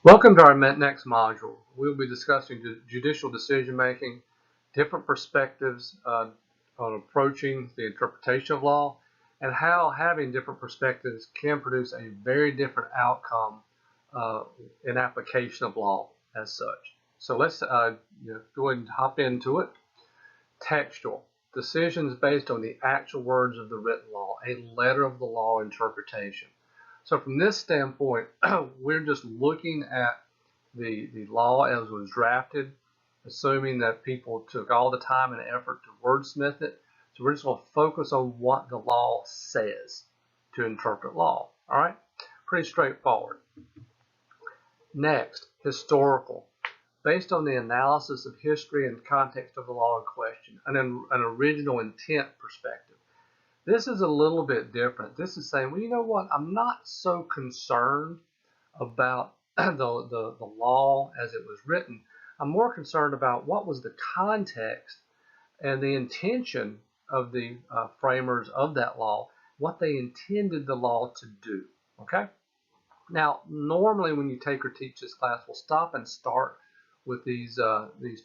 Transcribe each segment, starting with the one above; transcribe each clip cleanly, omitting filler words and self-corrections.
Welcome to our next module. We'll be discussing judicial decision making, different perspectives on approaching the interpretation of law, and how having different perspectives can produce a very different outcome in application of law as such. So let's go ahead and hop into it. Textual. Decisions based on the actual words of the written law, a letter of the law interpretation. So from this standpoint, we're just looking at the law as was drafted, assuming that people took all the time and effort to wordsmith it. So we're just going to focus on what the law says to interpret law. All right, pretty straightforward. Next, historical. Based on the analysis of history and context of the law in question, an original intent perspective. This is a little bit different. This is saying, well, you know what? I'm not so concerned about the law as it was written. I'm more concerned about what was the context and the intention of the framers of that law, what they intended the law to do. Okay? Now, normally when you take or teach this class, we'll stop and start with these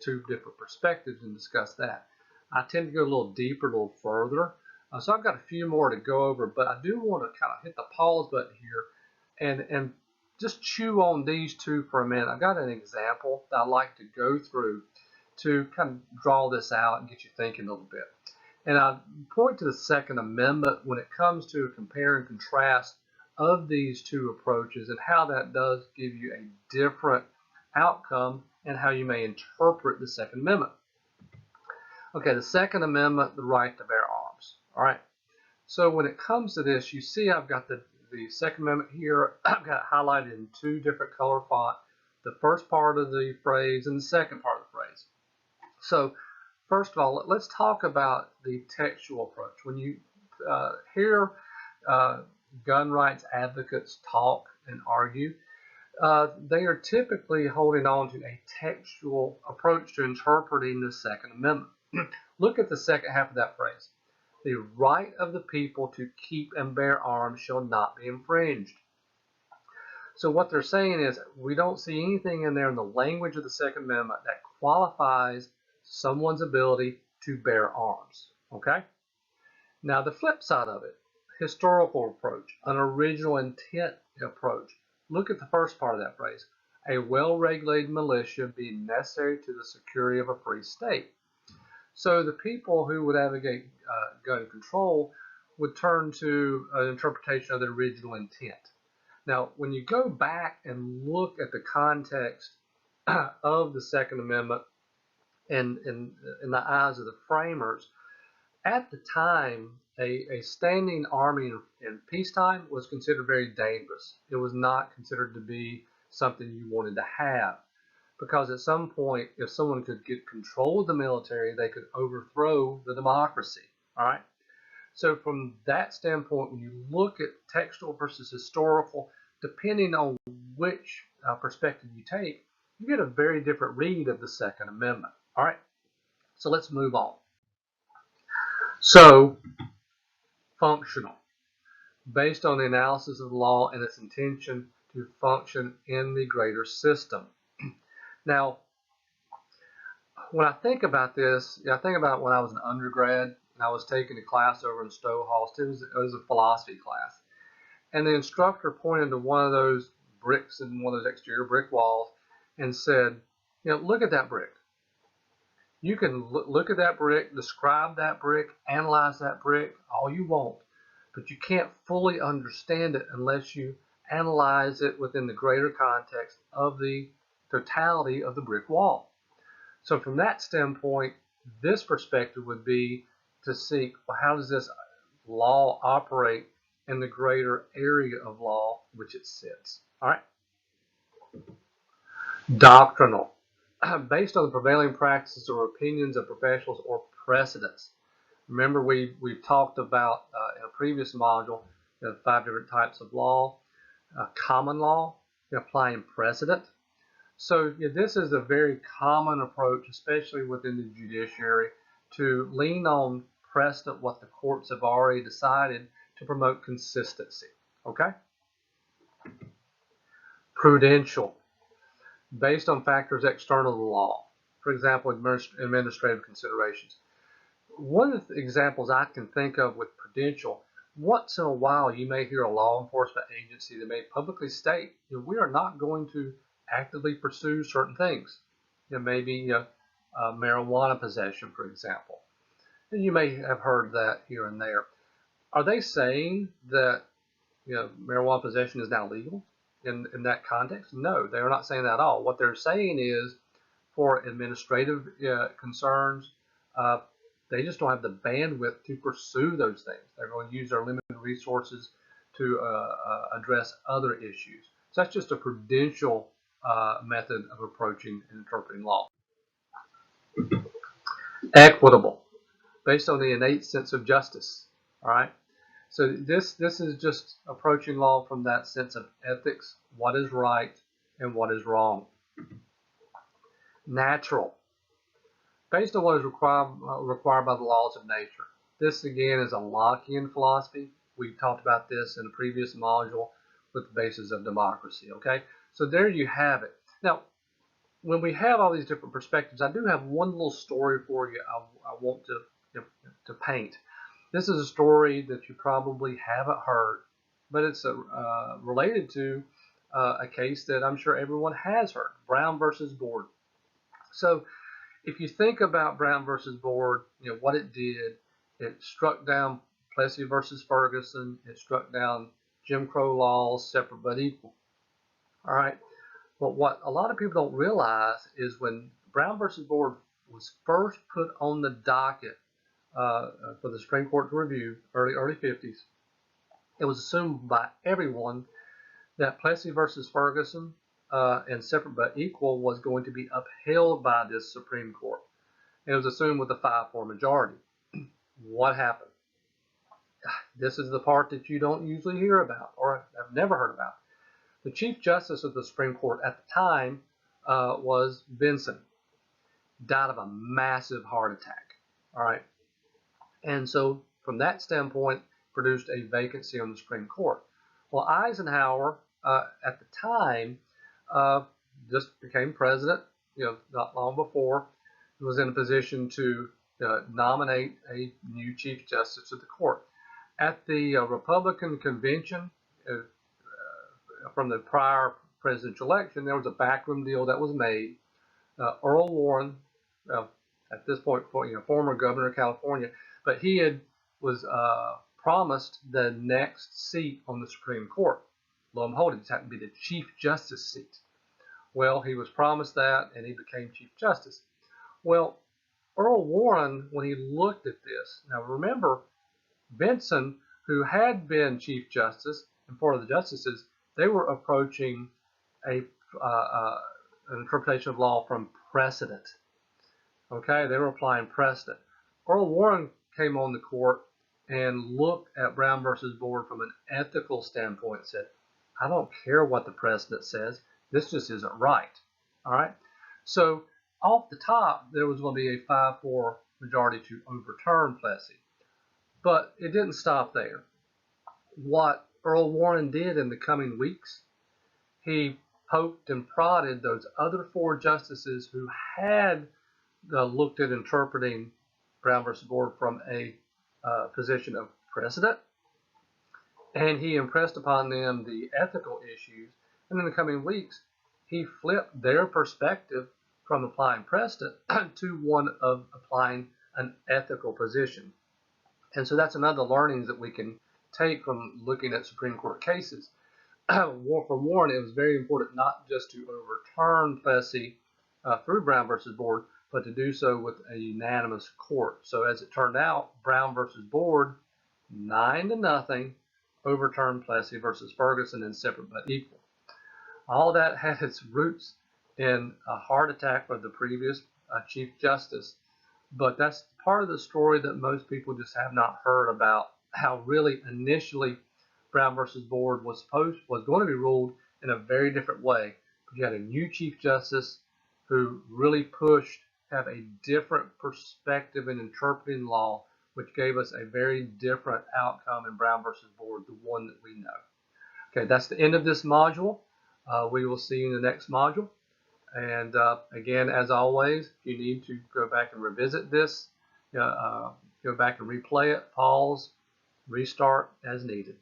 two different perspectives and discuss that. I tend to go a little deeper, a little further. So I've got a few more to go over, but I do want to kind of hit the pause button here and just chew on these two for a minute. I've got an example that I like to go through to kind of draw this out and get you thinking a little bit. And I point to the Second Amendment when it comes to a compare and contrast of these two approaches and how that does give you a different outcome and how you may interpret the Second Amendment. Okay, the Second Amendment, the right to bear arms. All right. So when it comes to this, you see I've got the Second Amendment here. I've got it highlighted in two different color font. The first part of the phrase and the second part of the phrase. So first of all, let's talk about the textual approach. When you hear gun rights advocates talk and argue, they are typically holding on to a textual approach to interpreting the Second Amendment. Look at the second half of that phrase. The right of the people to keep and bear arms shall not be infringed. So what they're saying is we don't see anything in there in the language of the Second Amendment that qualifies someone's ability to bear arms. Okay? Now the flip side of it, historical approach, an original intent approach. Look at the first part of that phrase. A well-regulated militia being necessary to the security of a free state. So the people who would advocate gun control would turn to an interpretation of the original intent. Now, when you go back and look at the context of the Second Amendment and in the eyes of the framers, at the time, a standing army in peacetime was considered very dangerous. It was not considered to be something you wanted to have. Because at some point, if someone could get control of the military, they could overthrow the democracy. All right. So from that standpoint, when you look at textual versus historical, depending on which perspective you take, you get a very different read of the Second Amendment. All right. So let's move on. So functional, based on the analysis of the law and its intention to function in the greater system. Now, when I think about this, I think about when I was an undergrad and I was taking a class over in Stowhall. It was a philosophy class. And the instructor pointed to one of those bricks in one of those exterior brick walls and said, look at that brick. You can look at that brick, describe that brick, analyze that brick, all you want. But you can't fully understand it unless you analyze it within the greater context of the totality of the brick wall. So from that standpoint, this perspective would be to seek, well, how does this law operate in the greater area of law which it sits? All right. Doctrinal, based on the prevailing practices or opinions of professionals or precedents. Remember, we've talked about in a previous module the 5 different types of law. Common law, applying precedent. So this is a very common approach, especially within the judiciary, to lean on precedent, what the courts have already decided, to promote consistency. Okay? Prudential, based on factors external to the law. For example, administrative considerations. One of the examples I can think of with prudential, once in a while you may hear a law enforcement agency that may publicly state, we are not going to actively pursue certain things. Maybe marijuana possession, for example. And you may have heard that here and there. Are they saying that marijuana possession is now legal in that context? No, they are not saying that at all. What they're saying is, for administrative concerns, they just don't have the bandwidth to pursue those things. They're going to use their limited resources to address other issues. So that's just a prudential method of approaching and interpreting law. Equitable, based on the innate sense of justice. All right. So this is just approaching law from that sense of ethics, what is right and what is wrong. Natural, based on what is required by the laws of nature. This again is a Lockean philosophy. We talked about this in a previous module with the basis of democracy. Okay, so there you have it. Now, when we have all these different perspectives, I do have one little story for you I want to paint. This is a story that you probably haven't heard, but it's related to a case that I'm sure everyone has heard, Brown versus Board. So if you think about Brown versus Board, what it did, it struck down Plessy versus Ferguson. It struck down Jim Crow laws, separate but equal. All right. But what a lot of people don't realize is when Brown versus Board was first put on the docket for the Supreme Court to review, early 50s, it was assumed by everyone that Plessy versus Ferguson and separate but equal was going to be upheld by this Supreme Court. It was assumed with a 5-4 majority. What happened? This is the part that you don't usually hear about or have never heard about. The Chief Justice of the Supreme Court at the time was Benson. Died of a massive heart attack. All right. And so from that standpoint, produced a vacancy on the Supreme Court. Well, Eisenhower at the time just became president, not long before, he was in a position to nominate a new Chief Justice of the court. At the Republican convention from the prior presidential election, there was a backroom deal that was made. Earl Warren, at this point, former governor of California, but he was promised the next seat on the Supreme Court. Lo and behold, it happened to be the Chief Justice seat. Well, he was promised that, and he became Chief Justice. Well, Earl Warren, when he looked at this, now remember, Benson, who had been Chief Justice, and 4 of the justices, they were approaching an interpretation of law from precedent. Okay, they were applying precedent. Earl Warren came on the court and looked at Brown versus Board from an ethical standpoint and said, I don't care what the precedent says, this just isn't right. All right, so off the top, there was going to be a 5-4 majority to overturn Plessy. But it didn't stop there. What Earl Warren did in the coming weeks, he poked and prodded those other 4 justices who had looked at interpreting Brown versus Board from a position of precedent, and he impressed upon them the ethical issues. And in the coming weeks, he flipped their perspective from applying precedent to one of applying an ethical position. And so that's another learnings that we can take from looking at Supreme Court cases. For Warren, it was very important not just to overturn Plessy through Brown versus Board, but to do so with a unanimous court. So as it turned out, Brown versus Board, 9-0, overturned Plessy versus Ferguson in separate but equal. All that had its roots in a heart attack of the previous Chief Justice, but that's part of the story that most people just have not heard about, how really initially Brown versus Board was going to be ruled in a very different way. You had a new Chief Justice who really pushed have a different perspective in interpreting law, which gave us a very different outcome in Brown versus Board, the one that we know. Okay, that's the end of this module. We will see you in the next module. And again, as always, if you need to go back and revisit this, go back and replay it, pause, restart as needed.